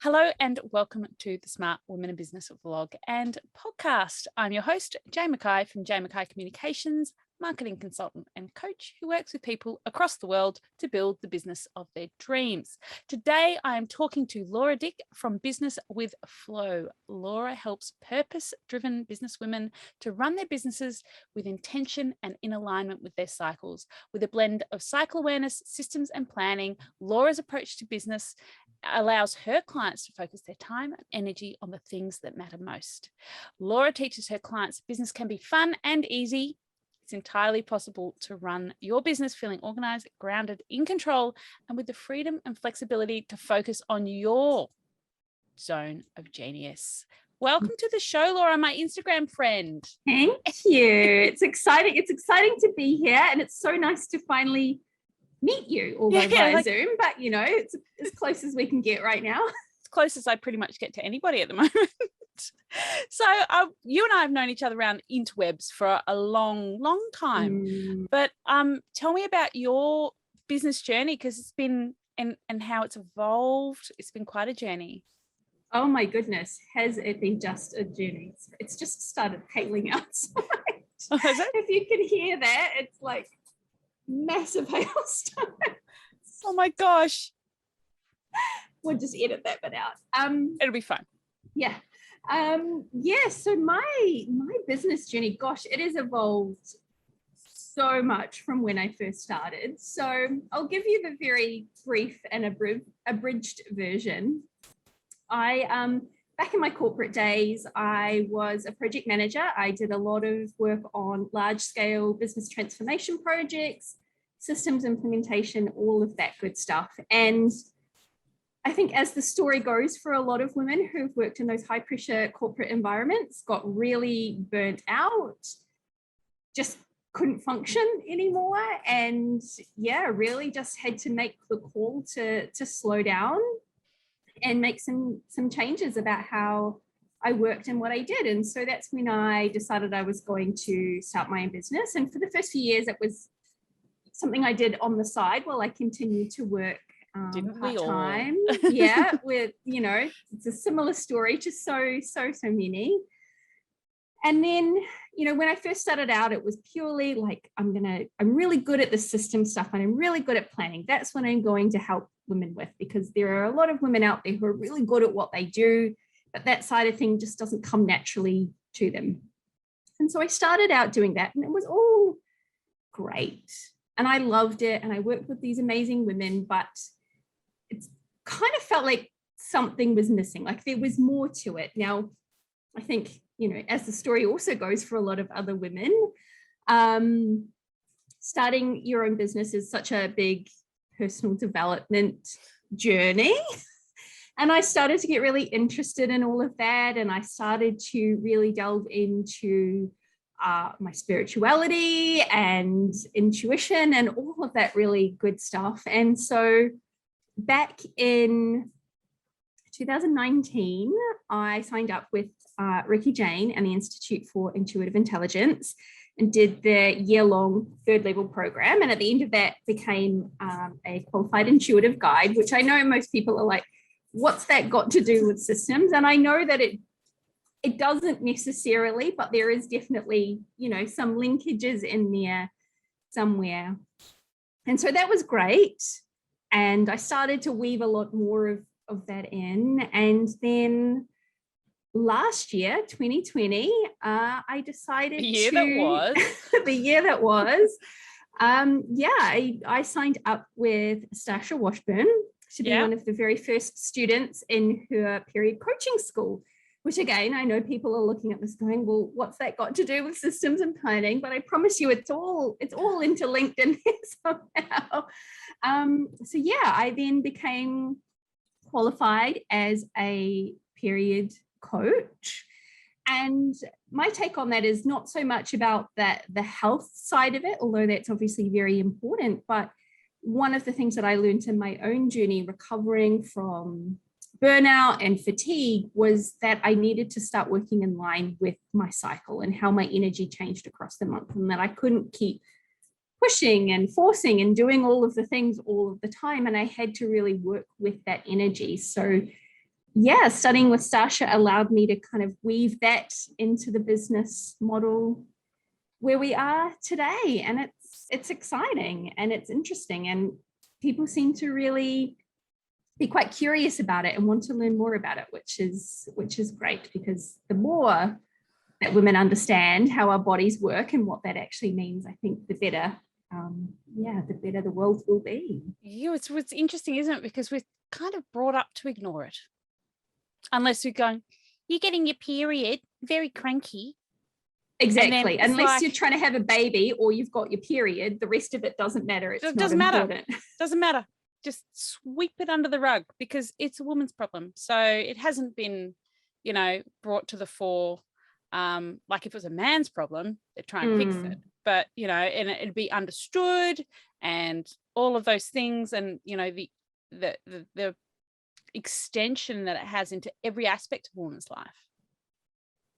Hello and welcome to the Smart Women in Business vlog and podcast. I'm your host, Jay Mackay from Jay Mackay Communications, marketing consultant and coach who works with people across the world to build the business of their dreams. Today, I am talking to Laura Dick from Business with Flow. Laura helps purpose-driven business women to run their businesses with intention and in alignment with their cycles. With a blend of cycle awareness, systems and planning, Laura's approach to business allows her clients to focus their time and energy on the things that matter most. Laura teaches her clients business can be fun and easy. It's entirely possible to run your business feeling organized, grounded, in control, and with the freedom and flexibility to focus on your zone of genius. Welcome to the show, Laura, my Instagram friend. Thank you. It's exciting. It's exciting to be here, and it's so nice to finally meet you, although via Zoom, but you know, it's as close as we can get right now. As close as I pretty much get to anybody at the moment. So you and I have known each other around interwebs for a long time. But tell me about your business journey, because it's been and how it's evolved. It's been quite a journey. Oh my goodness, has it been just a journey? It's just started hailing outside. Oh, has it? If you can hear that, it's like massive hailstones. Oh my gosh. We'll just edit that bit out. It'll be fun. Yeah. So my business journey, gosh, it has evolved so much from when I first started. So I'll give you the very brief and abridged version. Back in my corporate days, I was a project manager. I did a lot of work on large-scale business transformation projects, systems implementation, all of that good stuff. And I think as the story goes for a lot of women who've worked in those high-pressure corporate environments, got really burnt out, just couldn't function anymore. And yeah, really just had to make the call to slow down and make some changes about how I worked and what I did. And so that's when I decided I was going to start my own business. And for the first few years, it was something I did on the side while I continued to work part-time. Yeah, with, you know, it's a similar story to so many. And then, you know, when I first started out, it was purely like, I'm really good at the system stuff and I'm really good at planning. That's what I'm going to help women with, because there are a lot of women out there who are really good at what they do, but that side of thing just doesn't come naturally to them. And so I started out doing that, and it was all great. And I loved it. And I worked with these amazing women, but it's kind of felt like something was missing, like there was more to it. Now, I think, you know, as the story also goes for a lot of other women, starting your own business is such a big personal development journey. And I started to get really interested in all of that. And I started to really delve into my spirituality and intuition and all of that really good stuff. And so back in 2019, I signed up with Ricky Jane and the Institute for Intuitive Intelligence and did the year-long third-level program. And at the end of that, became a qualified intuitive guide, which I know most people are like, what's that got to do with systems? And I know that it doesn't necessarily, but there is definitely, you know, some linkages in there somewhere. And so that was great. And I started to weave a lot more of that in. And then last year, 2020, I decided the year that was. I signed up with Stasha Washburn to be one of the very first students in her period coaching school, which again, I know people are looking at this going, well, what's that got to do with systems and planning? But I promise you, it's all interlinked in here somehow. I then became qualified as a period coach. And my take on that is not so much about the health side of it, although that's obviously very important. But one of the things that I learned in my own journey recovering from burnout and fatigue was that I needed to start working in line with my cycle and how my energy changed across the month, and that I couldn't keep pushing and forcing and doing all of the things all of the time. And I had to really work with that energy. So yeah, studying with Sasha allowed me to kind of weave that into the business model where we are today. And it's exciting and it's interesting. And people seem to really be quite curious about it and want to learn more about it, which is great, because the more that women understand how our bodies work and what that actually means, I think the better the world will be. Yeah, it's interesting, isn't it? Because we're kind of brought up to ignore it. Unless we're going, you're getting your period, very cranky. Exactly. Unless you're trying to have a baby or you've got your period, the rest of it doesn't matter. It doesn't matter. Doesn't matter. Just sweep it under the rug because it's a woman's problem. So it hasn't been, brought to the fore. Like if it was a man's problem, they'd try and fix it. But, and it'd be understood and all of those things. And, the extension that it has into every aspect of a woman's life.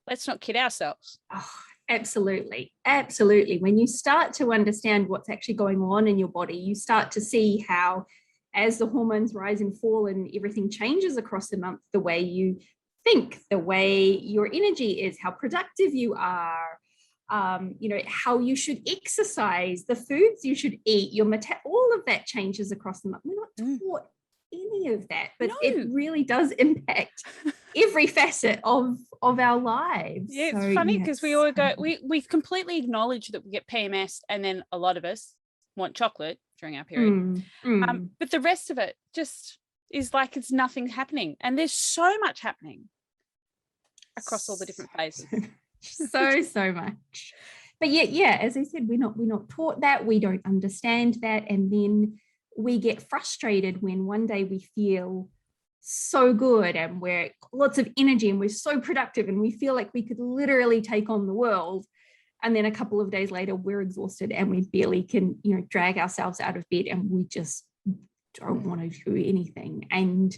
Let's not kid ourselves. Oh, absolutely. Absolutely. When you start to understand what's actually going on in your body, you start to see how, as the hormones rise and fall and everything changes across the month, the way you think, the way your energy is, how productive you are, how you should exercise, the foods you should eat, all of that changes across the month. We're not taught any of that, but it really does impact every facet of our lives. Yeah, it's funny because we all go, we completely acknowledge that we get PMS, and then a lot of us want chocolate during our period. But the rest of it just is like it's nothing happening, and there's so much happening across all the different phases. so much. But yeah, as I said, we're not taught that, we don't understand that, and then we get frustrated when one day we feel so good and we're lots of energy and we're so productive and we feel like we could literally take on the world, and then a couple of days later we're exhausted and we barely can drag ourselves out of bed and we just don't want to do anything. And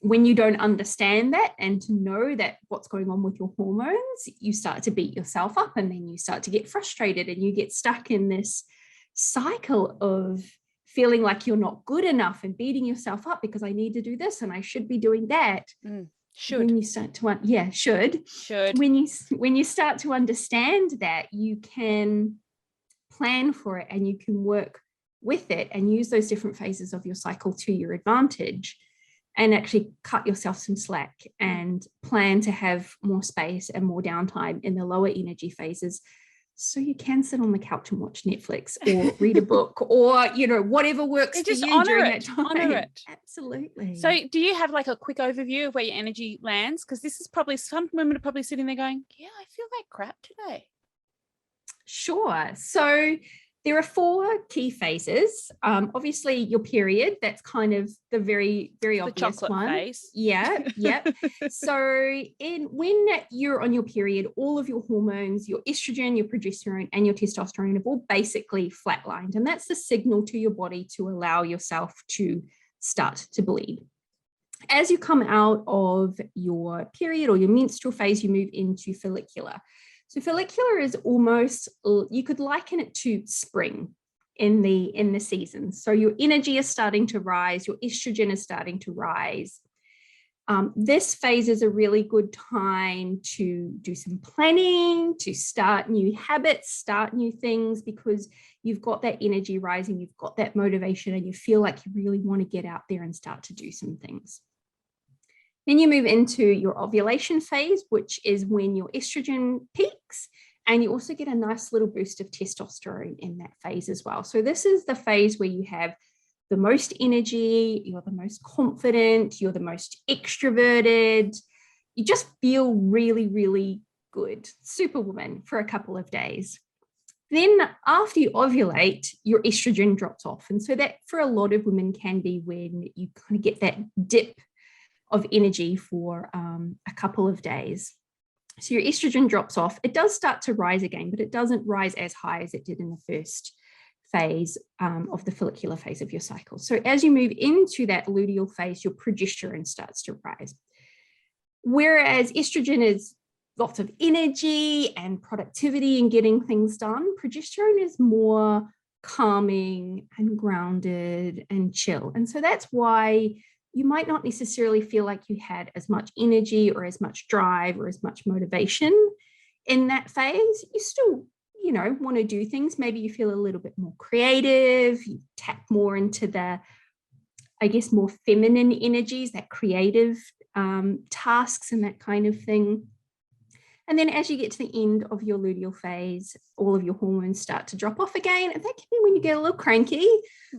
when you don't understand that and to know that what's going on with your hormones, you start to beat yourself up, and then you start to get frustrated and you get stuck in this cycle of feeling like you're not good enough and beating yourself up because I need to do this and I should be doing that. Should. When you start to should. When you start to understand that, you can plan for it and you can work with it and use those different phases of your cycle to your advantage, and actually cut yourself some slack and plan to have more space and more downtime in the lower energy phases, so you can sit on the couch and watch Netflix or read a book or, whatever works for you during that time. Honor it. Absolutely. So do you have like a quick overview of where your energy lands? Because this is probably, some women are probably sitting there going, yeah, I feel like crap today. Sure. So there are 4 key phases. Obviously, your period, that's kind of the very, very obvious chocolate one. phase. Yeah. So when you're on your period, all of your hormones, your estrogen, your progesterone, and your testosterone have all basically flatlined. And that's the signal to your body to allow yourself to start to bleed. As you come out of your period or your menstrual phase, you move into follicular. So follicular is almost, you could liken it to spring in the season. So your energy is starting to rise, your estrogen is starting to rise. This phase is a really good time to do some planning, to start new habits, start new things, because you've got that energy rising, you've got that motivation, and you feel like you really want to get out there and start to do some things. Then you move into your ovulation phase, which is when your estrogen peaks, and you also get a nice little boost of testosterone in that phase as well. So this is the phase where you have the most energy, you're the most confident, you're the most extroverted, you just feel really, really good, superwoman for a couple of days. Then after you ovulate, your estrogen drops off. And so that for a lot of women can be when you kind of get that dip of energy for a couple of days. So your estrogen drops off. It does start to rise again, but it doesn't rise as high as it did in the first phase of the follicular phase of your cycle. So as you move into that luteal phase, your progesterone starts to rise. Whereas estrogen is lots of energy and productivity and getting things done, progesterone is more calming and grounded and chill. And so that's why you might not necessarily feel like you had as much energy or as much drive or as much motivation in that phase. You still, want to do things. Maybe you feel a little bit more creative, you tap more into the, I guess, more feminine energies, that creative tasks and that kind of thing. And then as you get to the end of your luteal phase, all of your hormones start to drop off again. And that can be when you get a little cranky,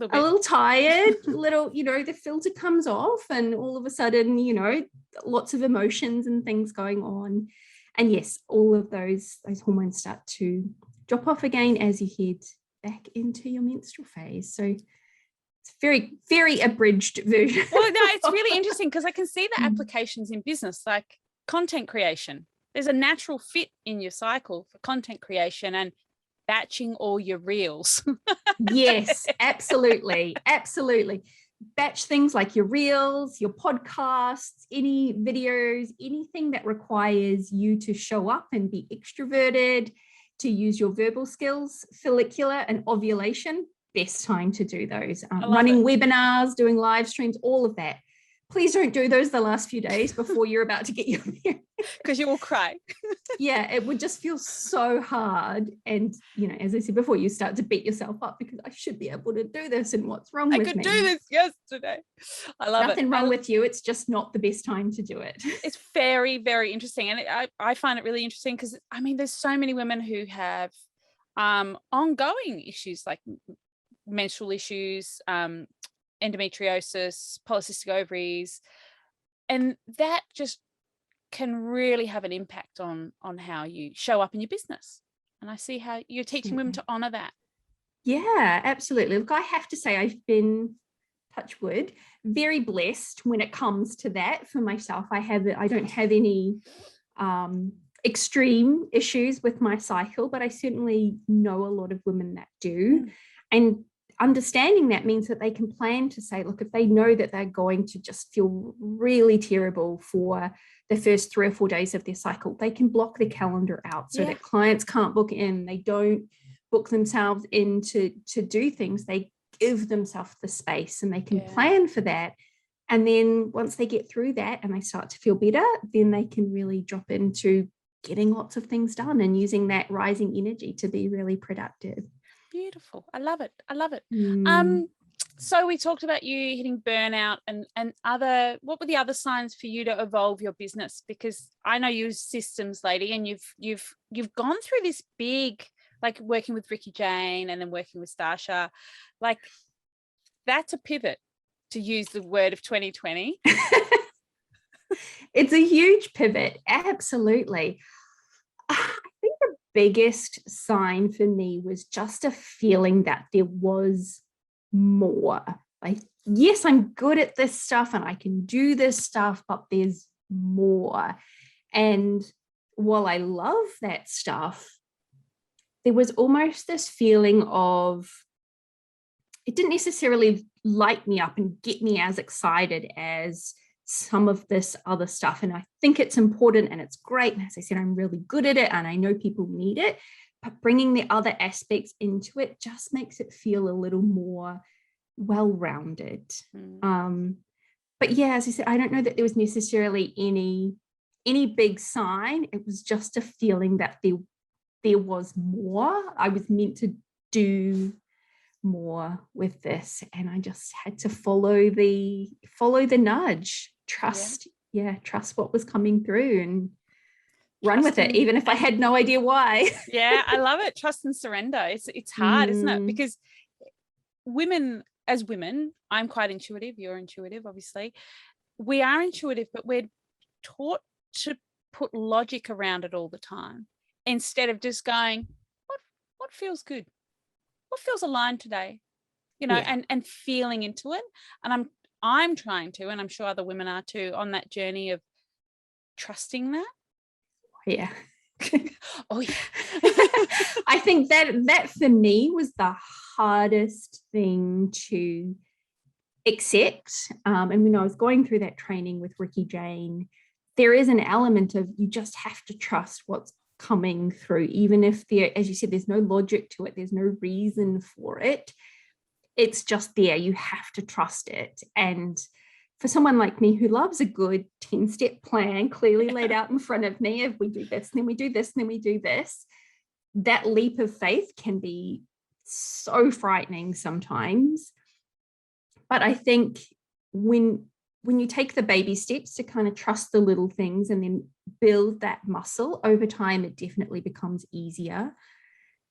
a little tired, the filter comes off, and all of a sudden, lots of emotions and things going on. And yes, all of those hormones start to drop off again as you head back into your menstrual phase. So it's very, very abridged version. Well, no, it's really interesting because I can see the applications in business, like content creation. There's a natural fit in your cycle for content creation and batching all your reels. Yes, absolutely. Absolutely. Batch things like your reels, your podcasts, any videos, anything that requires you to show up and be extroverted, to use your verbal skills. Follicular and ovulation, best time to do those. Running webinars, doing live streams, all of that. Please don't do those the last few days before you're about to get your period. Because you will cry. Yeah, it would just feel so hard. And, as I said before, you start to beat yourself up because I should be able to do this, and what's wrong with me? I could do this yesterday. I love Nothing wrong with you. It's just not the best time to do it. It's very, very interesting. And I find it really interesting because, there's so many women who have ongoing issues like menstrual issues, endometriosis, polycystic ovaries, and that just can really have an impact on how you show up in your business. And I see how you're teaching women to honor that. Yeah, absolutely. Look, I have to say I've been, touch wood, very blessed when it comes to that for myself. I don't have any extreme issues with my cycle, but I certainly know a lot of women that do. And understanding that means that they can plan to say, look, if they know that they're going to just feel really terrible for the first 3 or 4 days of their cycle, they can block the calendar out so that clients can't book in. They don't book themselves in to do things. They give themselves the space and they can plan for that. And then once they get through that and they start to feel better, then they can really drop into getting lots of things done and using that rising energy to be really productive. Beautiful. I love it. So we talked about you hitting burnout and what were the other signs for you to evolve your business? Because I know you're a systems lady and you've gone through this big, like working with Ricky Jane and then working with Stasha, like that's a pivot, to use the word of 2020. It's a huge pivot. Absolutely. I think the biggest sign for me was just a feeling that there was more. Like, yes, I'm good at this stuff and I can do this stuff, but there's more. And while I love that stuff, there was almost this feeling of, it didn't necessarily light me up and get me as excited as some of this other stuff. And I think it's important and it's great. And as I said, I'm really good at it and I know people need it, but bringing the other aspects into it just makes it feel a little more well-rounded. But yeah, as I said, I don't know that there was necessarily any big sign. It was just a feeling that there was more. I was meant to do more with this, and I just had to follow the nudge, trust what was coming through and run with it, even if I had no idea why. Yeah, I love it. Trust and surrender. It's hard, isn't it? Because as women, I'm quite intuitive. You're intuitive, obviously. We are intuitive, but we're taught to put logic around it all the time instead of just going, what feels good? What feels aligned today? And feeling into it. And I'm trying to, and I'm sure other women are too, on that journey of trusting that. Yeah. Oh yeah. I think that for me was the hardest thing to accept. And when I was going through that training with Ricky Jane, there is an element of you just have to trust what's coming through, even if there, as you said, there's no logic to it, there's no reason for it. It's just there. You have to trust it. And for someone like me who loves a good 10-step plan clearly laid out in front of me, if we do this, then we do this, then we do this, that leap of faith can be so frightening sometimes. But I think when you take the baby steps to kind of trust the little things and then build that muscle over time, it definitely becomes easier.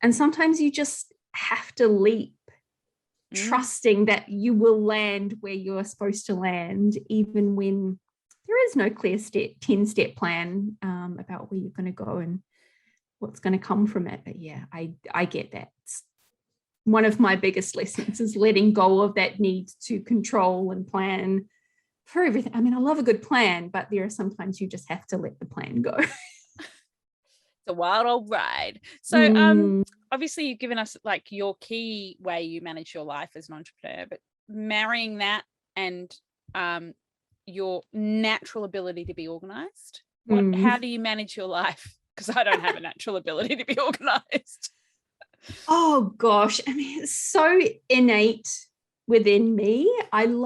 And sometimes you just have to leap, trusting that you will land where you're supposed to land, even when there is no clear 10-step plan about where you're going to go and what's going to come from it. But yeah, I get that. One of my biggest lessons is letting go of that need to control and plan for everything. I mean, I love a good plan, but there are sometimes you just have to let the plan go. It's a wild old ride. So obviously you've given us like your key way you manage your life as an entrepreneur, but marrying that and your natural ability to be organized, how do you manage your life? Because I don't have a natural ability to be organized. Oh gosh, I mean, it's so innate within me. I'm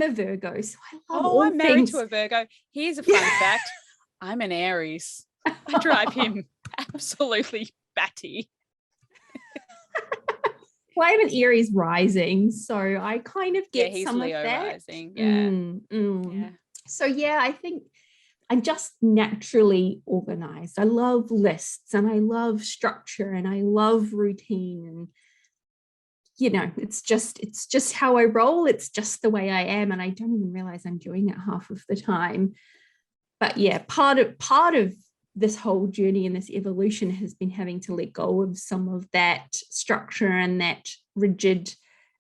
a Virgo, so I love all I'm married things. to a Virgo. Here's a fun fact. I'm an Aries. I drive him absolutely batty. Well, I have an Aries rising, so I kind of get he's some Leo of that. rising. Yeah. So yeah, I think I'm just naturally organized. I love lists and I love structure and I love routine, and it's just how I roll. It's just the way I am, and I don't even realize I'm doing it half of the time. But yeah, part of this whole journey and this evolution has been having to let go of some of that structure and that rigid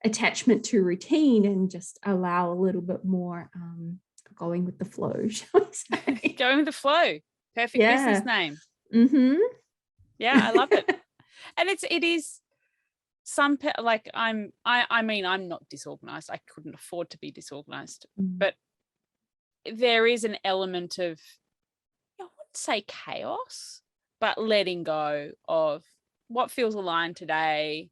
attachment to routine and just allow a little bit more going with the flow, shall we say. Going with the flow. Perfect business name. Yeah, I love it. And it is some like I mean, I'm not disorganized. I couldn't afford to be disorganized, but there is an element of, I wouldn't say chaos, but letting go of what feels aligned today.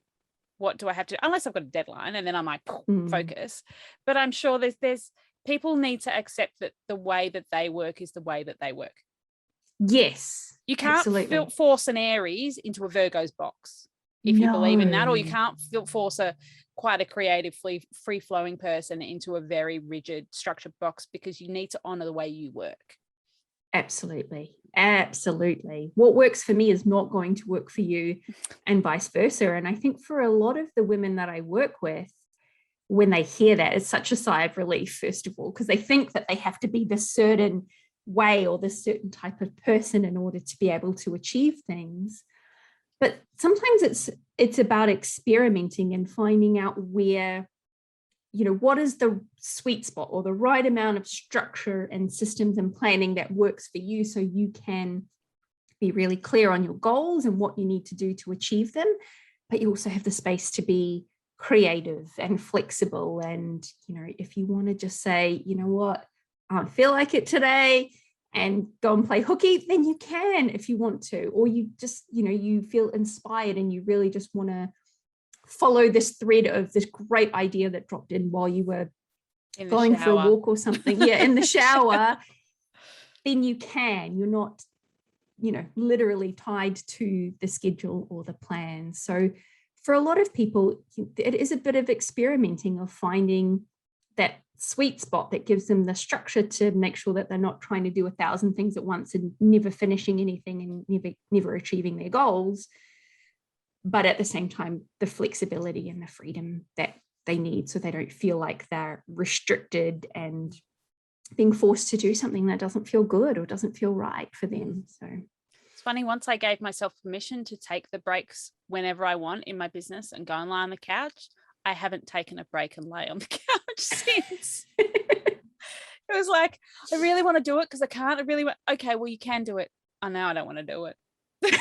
What do I have to do? Unless I've got a deadline and then I might focus. But I'm sure there's people need to accept that the way that they work is the way that they work. Yes. You can't force an Aries into a Virgo's box if you believe in that, or you can't force quite a creative, free-flowing person into a very rigid, structured box, because you need to honor the way you work. Absolutely. What works for me is not going to work for you, and vice versa. And I think for a lot of the women that I work with, when they hear that, it's such a sigh of relief, first of all, because they think that they have to be this certain way or this certain type of person in order to be able to achieve things. But sometimes it's about experimenting and finding out where, what is the sweet spot or the right amount of structure and systems and planning that works for you, so you can be really clear on your goals and what you need to do to achieve them. But you also have the space to be creative and flexible. And, if you want to just say, you know what, I don't feel like it today, and go and play hooky, then you can if you want to. Or you just, you feel inspired and you really just want to follow this thread of this great idea that dropped in while you were going for a walk or something. Yeah, in the shower. Then you can. You're not, literally tied to the schedule or the plan. So for a lot of people, it is a bit of experimenting, of finding that sweet spot that gives them the structure to make sure that they're not trying to do 1,000 things at once and never finishing anything and never achieving their goals. But at the same time, the flexibility and the freedom that they need, so they don't feel like they're restricted and being forced to do something that doesn't feel good or doesn't feel right for them. So it's funny, once I gave myself permission to take the breaks whenever I want in my business and go and lie on the couch, I haven't taken a break and lay on the couch since. It was like, I really want to do it because I can't. I really want. Okay, well, you can do it. I know I don't want to do it. I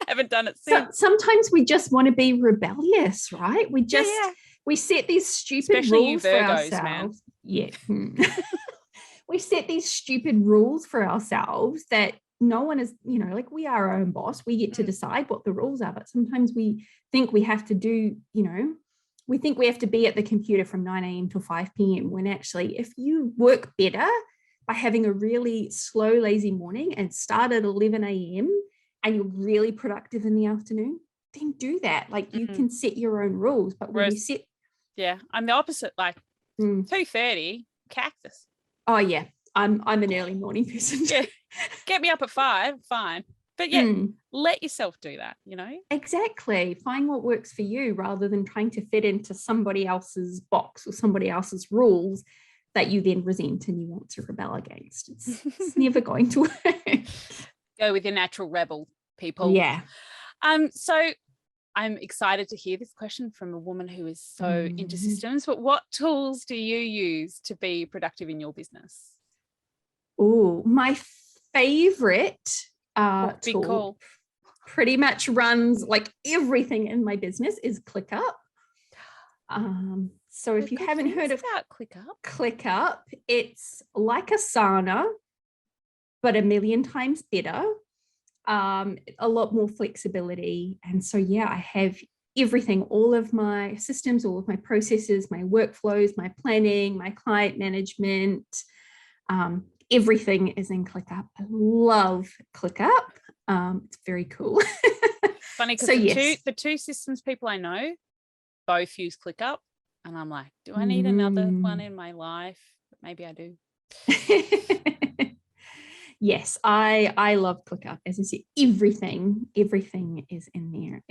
haven't done it since. Sometimes we just want to be rebellious, right? We set these stupid rules for ourselves. Man. Yeah. We set these stupid rules for ourselves that no one is, like, we are our own boss. We get to decide what the rules are, but sometimes we think we have to do, we think we have to be at the computer from 9 a.m. till 5 p.m. when actually, if you work better by having a really slow, lazy morning and start at 11 a.m. and you're really productive in the afternoon, then do that. Like you can set your own rules, but when you set... Yeah, I'm the opposite, like 2:30, cactus. Oh yeah, I'm an early morning person. Yeah, get me up at 5, fine. But let yourself do that, you know? Exactly. Find what works for you rather than trying to fit into somebody else's box or somebody else's rules that you then resent and you want to rebel against. It's never going to work. Go with your natural rebel, people. Yeah. So I'm excited to hear this question from a woman who is so into systems, but what tools do you use to be productive in your business? Oh, my favorite tool pretty much runs like everything in my business is ClickUp. So if you haven't heard of ClickUp, it's like Asana, but a million times better. A lot more flexibility. And so, yeah, I have everything, all of my systems, all of my processes, my workflows, my planning, my client management, everything is in ClickUp. I love ClickUp. It's very cool. Funny because the two systems people I know both use ClickUp, and I'm like, do I need another one in my life? Maybe I do. Yes, I love ClickUp. As I said, everything is in there.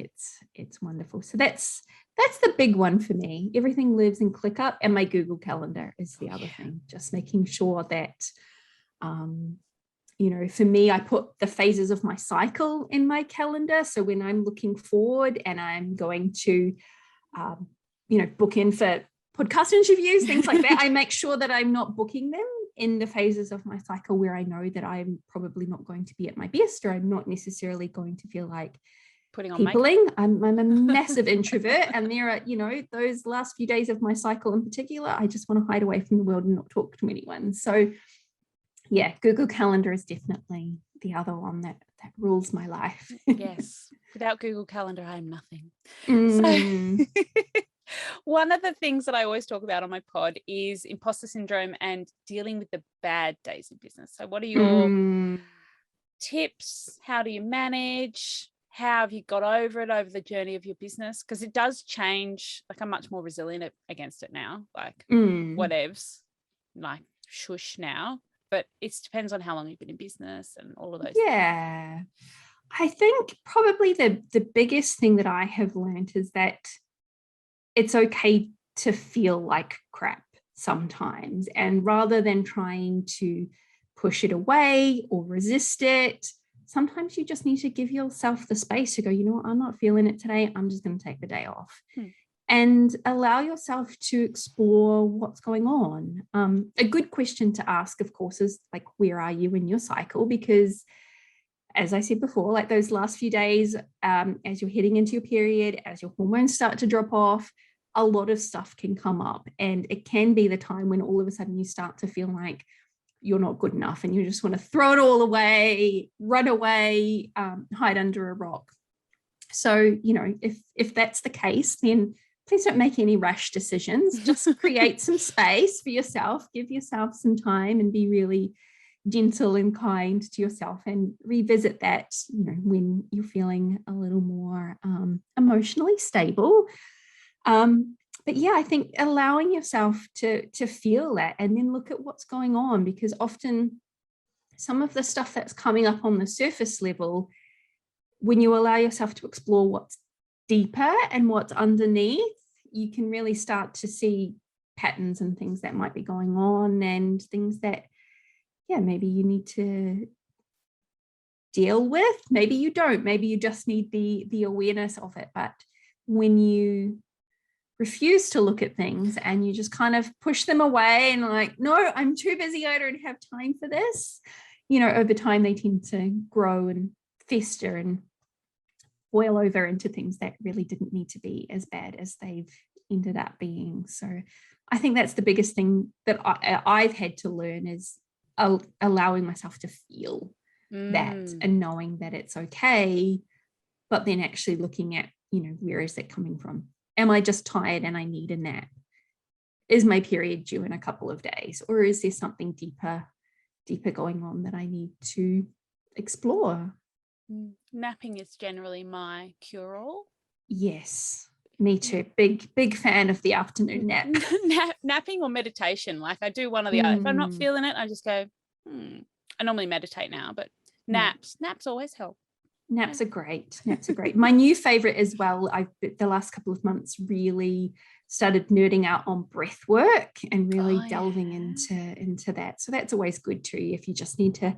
It's wonderful. So that's the big one for me. Everything lives in ClickUp, and my Google Calendar is the other thing. Just making sure that, for me, I put the phases of my cycle in my calendar. So when I'm looking forward and I'm going to, book in for podcast interviews, things like that, I make sure that I'm not booking them in the phases of my cycle where I know that I'm probably not going to be at my best, or I'm not necessarily going to feel like putting on peopling. I'm a massive introvert, and there are, those last few days of my cycle in particular, I just want to hide away from the world and not talk to anyone. So yeah, Google Calendar is definitely the other one that rules my life. Yes. Without Google Calendar, I am nothing. So one of the things that I always talk about on my pod is imposter syndrome and dealing with the bad days in business. So what are your tips? How do you manage? How have you got over it over the journey of your business? Because it does change. Like I'm much more resilient against it now. Like whatevs, like shush now. But it depends on how long you've been in business and all of those things. I think probably the biggest thing that I have learned is that it's okay to feel like crap sometimes. And rather than trying to push it away or resist it, sometimes you just need to give yourself the space to go, you know what, I'm not feeling it today. I'm just going to take the day off. And allow yourself to explore what's going on. A good question to ask, of course, is like, where are you in your cycle? Because as I said before, like those last few days, as you're heading into your period, as your hormones start to drop off, a lot of stuff can come up. And it can be the time when all of a sudden you start to feel like you're not good enough and you just want to throw it all away, run away, hide under a rock. So, if that's the case, then please don't make any rash decisions. Just create some space for yourself, give yourself some time, and be really gentle and kind to yourself, and revisit that, when you're feeling a little more emotionally stable. But yeah, I think allowing yourself to feel that and then look at what's going on, because often some of the stuff that's coming up on the surface level, when you allow yourself to explore what's deeper and what's underneath, you can really start to see patterns and things that might be going on, and things that, maybe you need to deal with. Maybe you don't. Maybe you just need the awareness of it. But when you refuse to look at things and you just kind of push them away and like, no, I'm too busy, I don't have time for this, over time they tend to grow and fester and boil over into things that really didn't need to be as bad as they've ended up being. So I think that's the biggest thing that I've had to learn, is allowing myself to feel that and knowing that it's okay, but then actually looking at, where is that coming from? am I just tired and I need a nap? Is my period due in a couple of days? Or is there something deeper going on that I need to explore? Napping is generally my cure-all. Yes, me too. Big fan of the afternoon nap. Napping or meditation. Like I do one or the other. If I'm not feeling it, I just go, I normally meditate now, but naps always help. Naps are great. My new favorite as well, I've the last couple of months really started nerding out on breath work and really delving into that. So that's always good too, if you just need to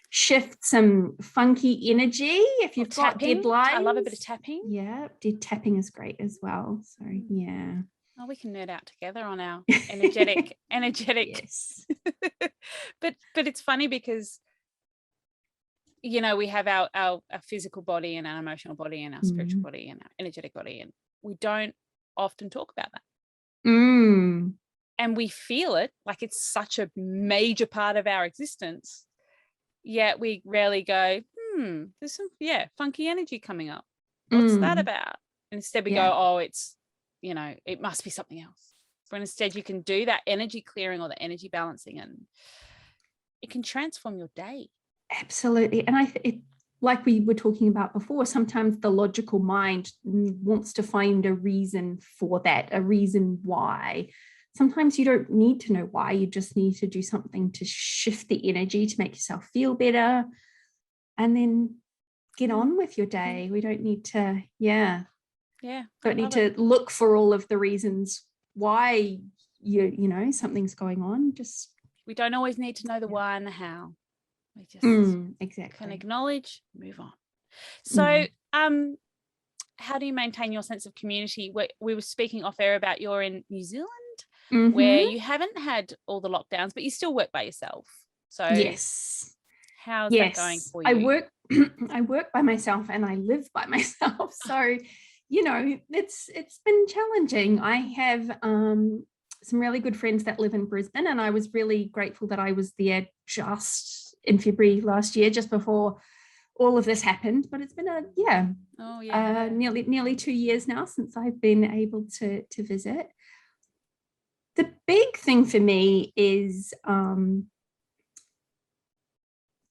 shift some funky energy, if you've got deadlines. I love a bit of tapping. Yeah, tapping is great as well. So yeah. Oh, we can nerd out together on our energetic. Yes. But it's funny because, you know, we have our physical body and our emotional body and our spiritual body and our energetic body, and we don't often talk about that. And we feel it like it's such a major part of our existence, yet we rarely go, there's some funky energy coming up. What's that about? And instead we go, oh, it's, you know, it must be something else. But instead you can do that energy clearing or the energy balancing, and it can transform your day. Absolutely. And like we were talking about before, sometimes the logical mind wants to find a reason for that, a reason why. Sometimes you don't need to know why, you just need to do something to shift the energy to make yourself feel better, and then get on with your day. We don't need to, don't need to look for all of the reasons why you know something's going on. Just we don't always need to know the why and the how. We just exactly can acknowledge, move on. So how do you maintain your sense of community? We were speaking off air about you're in New Zealand, where you haven't had all the lockdowns, but you still work by yourself. So yes, how's that going for you? I work by myself and I live by myself. So, you know, it's been challenging. I have some really good friends that live in Brisbane, and I was really grateful that I was there just in February last year, just before all of this happened. But it's been nearly 2 years now since I've been able to visit. The big thing for me is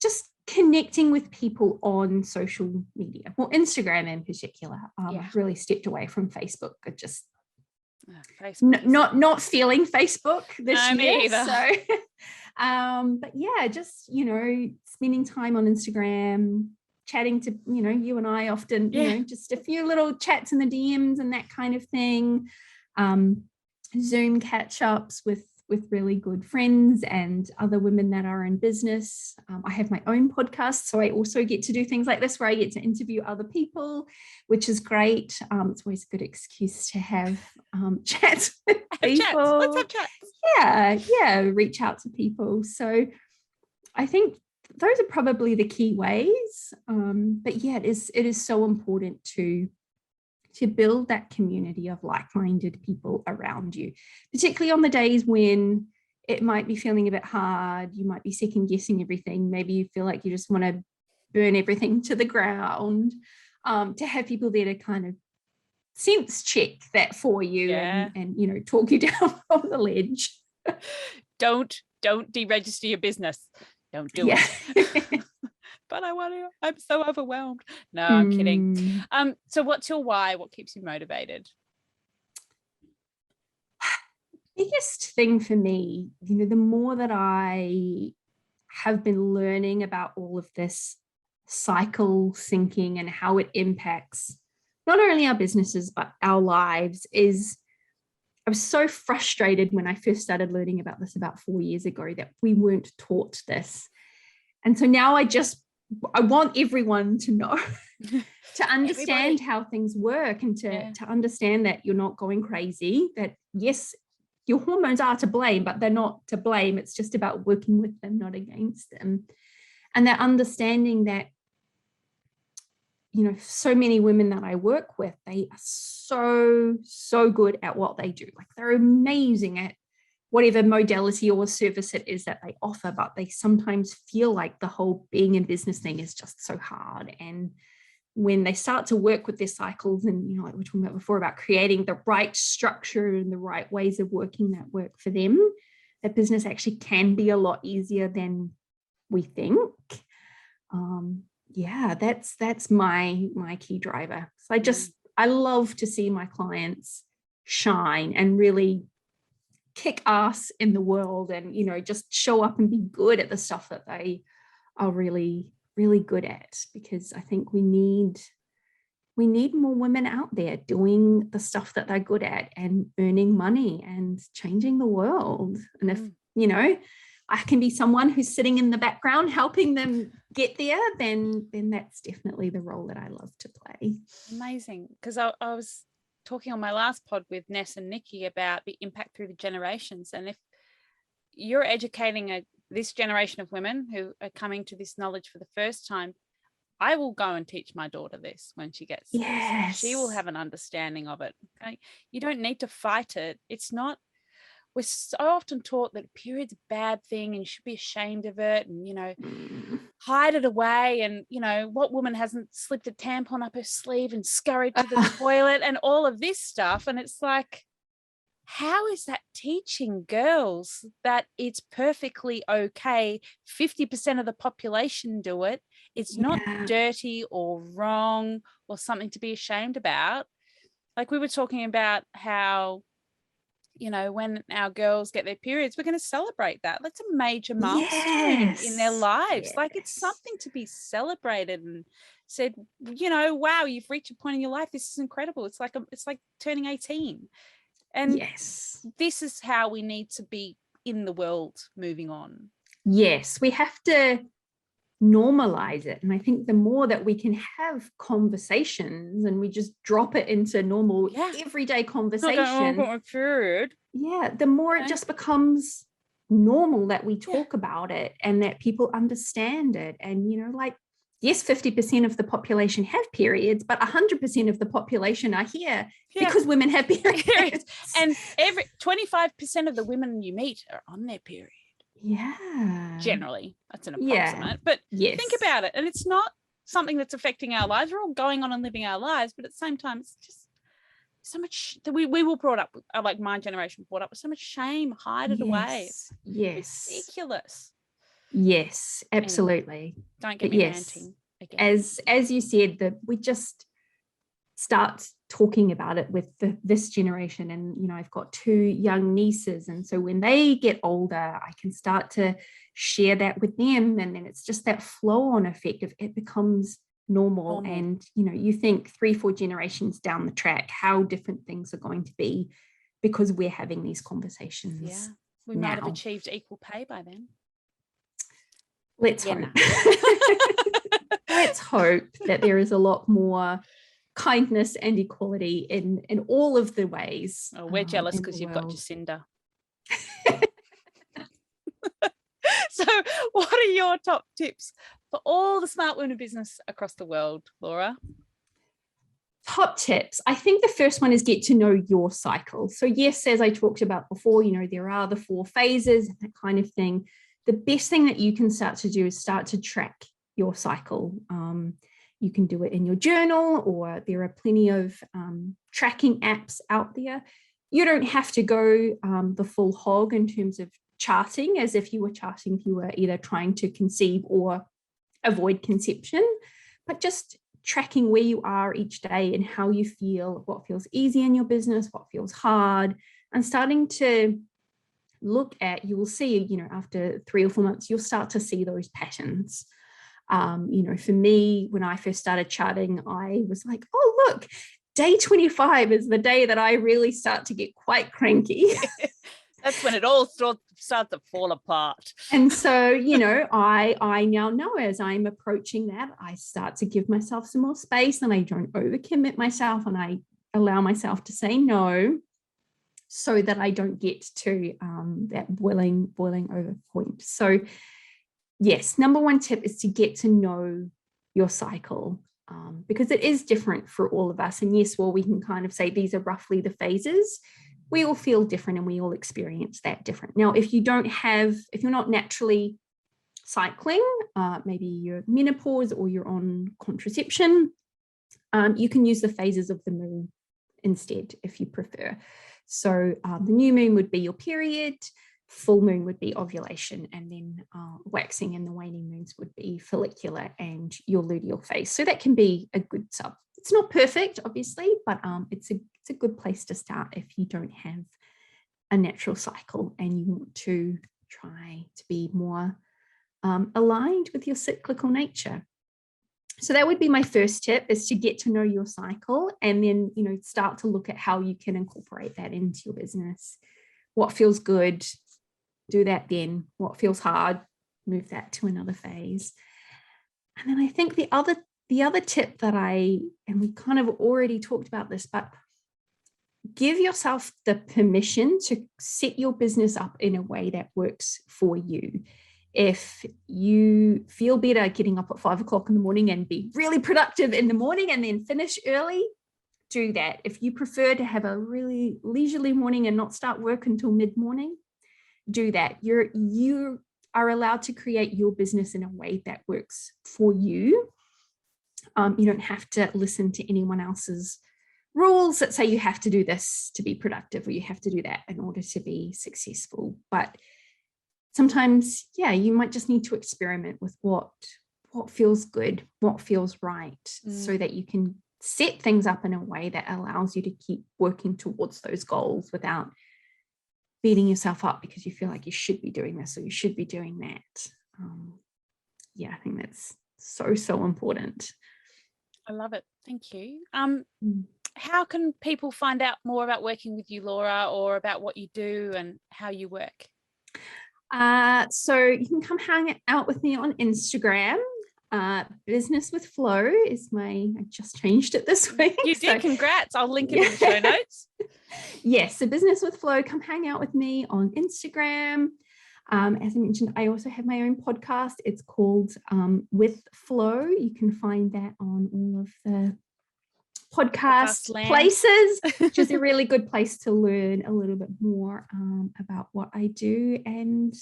just connecting with people on social media, well, Instagram in particular. I've really stepped away from Facebook. I just not feeling Facebook this year. So, but yeah, just, you know, spending time on Instagram, chatting to, you know, you and I often, you know, just a few little chats in the DMs and that kind of thing. Zoom catch-ups with really good friends and other women that are in business. I have my own podcast, so I also get to do things like this where I get to interview other people, which is great. It's always a good excuse to have chats with people. Let's have chats. Yeah, reach out to people. So I think those are probably the key ways. But yeah, it is so important to build that community of like-minded people around you, particularly on the days when it might be feeling a bit hard, you might be second-guessing everything, maybe you feel like you just want to burn everything to the ground, to have people there to kind of sense check that for you and you know, talk you down from the ledge. Don't deregister your business. Don't do it. But I'm so overwhelmed. No, I'm kidding. So what's your why? What keeps you motivated? Biggest thing for me, you know, the more that I have been learning about all of this cycle thinking and how it impacts not only our businesses, but our lives, is I was so frustrated when I first started learning about this about 4 years ago that we weren't taught this. And so now I want everyone to know, to understand how things work, and to understand that you're not going crazy, that yes, your hormones are to blame, but they're not to blame. It's just about working with them, not against them. And that understanding that, you know, so many women that I work with, they are so good at what they do. Like, they're amazing at whatever modality or service it is that they offer, but they sometimes feel like the whole being in business thing is just so hard, and when they start to work with their cycles, and like we were talking about before about creating the right structure and the right ways of working that work for them, that business actually can be a lot easier than we think. Yeah, that's my key driver. So I love to see my clients shine and really kick ass in the world, and just show up and be good at the stuff that they are really, really good at, because I think we need more women out there doing the stuff that they're good at and earning money and changing the world. And if I can be someone who's sitting in the background helping them get there, then that's definitely the role that I love to play. Amazing. Because I was talking on my last pod with Ness and Nikki about the impact through the generations, and if you're educating this generation of women who are coming to this knowledge for the first time, I will go and teach my daughter this when she gets this. She will have an understanding of it. Okay? You don't need to fight it. It's not, we're so often taught that a period's a bad thing and you should be ashamed of it and, hide it away. And, what woman hasn't slipped a tampon up her sleeve and scurried to the toilet and all of this stuff. And it's like, how is that teaching girls that it's perfectly okay? 50% of the population do it. It's not dirty or wrong or something to be ashamed about. Like we were talking about how, when our girls get their periods, we're going to celebrate that. That's a major milestone in their lives. Like it's something to be celebrated and said, wow, you've reached a point in your life. This is incredible. It's like turning 18. And this is how we need to be in the world moving on. Yes, we have to normalize it. And I think the more that we can have conversations and we just drop it into normal everyday conversation, the more it just becomes normal that we talk about it and that people understand it. And, yes, 50% of the population have periods, but 100% of the population are here because women have periods. And 25% of the women you meet are on their period. Yeah. Generally, that's an approximate. But think about it. And it's not something that's affecting our lives. We're all going on and living our lives, but at the same time, it's just so much that we were brought up, like my generation brought up with so much shame, hide it away. Yes. Ridiculous. Yes, absolutely. Anyway, don't get me ranting again. As you said, that we just start talking about it with this generation. And, I've got 2 young nieces. And so when they get older, I can start to share that with them. And then it's just that flow on effect of it becomes normal. And, you think 3-4 generations down the track, how different things are going to be because we're having these conversations. Yeah, we might have achieved equal pay by then. Let's hope. Let's hope that there is a lot more kindness and equality in all of the ways. Oh, we're jealous because you've got Jacinda. So what are your top tips for all the smart women in business across the world, Laura? Top tips. I think the first one is get to know your cycle. So yes, as I talked about before, there are the 4 phases and that kind of thing. The best thing that you can start to do is start to track your cycle. You can do it in your journal, or there are plenty of tracking apps out there. You don't have to go the full hog in terms of charting, as if you were charting if you were either trying to conceive or avoid conception, but just tracking where you are each day and how you feel, what feels easy in your business, what feels hard, and starting to look at, you will see, after 3 or 4 months, you'll start to see those patterns. For me, when I first started charting, I was like, oh, look, day 25 is the day that I really start to get quite cranky. That's when it all starts to fall apart. And so, I now know as I'm approaching that, I start to give myself some more space and I don't overcommit myself and I allow myself to say no so that I don't get to that boiling over point. So yes, number 1 tip is to get to know your cycle because it is different for all of us. And yes, well, we can kind of say these are roughly the phases. We all feel different and we all experience that different. Now, if you're not naturally cycling, maybe you're menopause or you're on contraception, You can use the phases of the moon instead if you prefer. So the new moon would be your period, full moon would be ovulation, and then waxing and the waning moons would be follicular and your luteal phase. So that can be a good sub. It's not perfect, obviously, but it's a good place to start if you don't have a natural cycle and you want to try to be more aligned with your cyclical nature. So that would be my first tip, is to get to know your cycle and then, start to look at how you can incorporate that into your business. What feels good, do that then. What feels hard, move that to another phase. And then I think the other tip that and we kind of already talked about this, but give yourself the permission to set your business up in a way that works for you. If you feel better getting up at 5 o'clock in the morning and be really productive in the morning and then finish early, do that. If you prefer to have a really leisurely morning and not start work until mid-morning, do that. You are allowed to create your business in a way that works for you. You don't have to listen to anyone else's rules that say you have to do this to be productive or you have to do that in order to be successful. But sometimes, you might just need to experiment with what feels good, what feels right, so that you can set things up in a way that allows you to keep working towards those goals without beating yourself up because you feel like you should be doing this or you should be doing that. I think that's so important. I love it. Thank you. How can people find out more about working with you, Laura, or about what you do and how you work? So you can come hang out with me on Instagram. Business with Flow is I just changed it this week. You did, congrats. I'll link it in the show notes. Yes, so Business with Flow, come hang out with me on Instagram. As I mentioned, I also have my own podcast. It's called With Flow. You can find that on all of the podcast places, which is a really good place to learn a little bit more about what I do and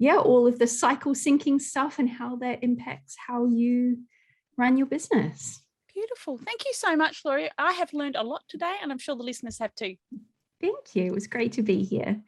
all of the cycle syncing stuff and how that impacts how you run your business. Beautiful. Thank you so much, Laura. I have learned a lot today and I'm sure the listeners have too. Thank you. It was great to be here.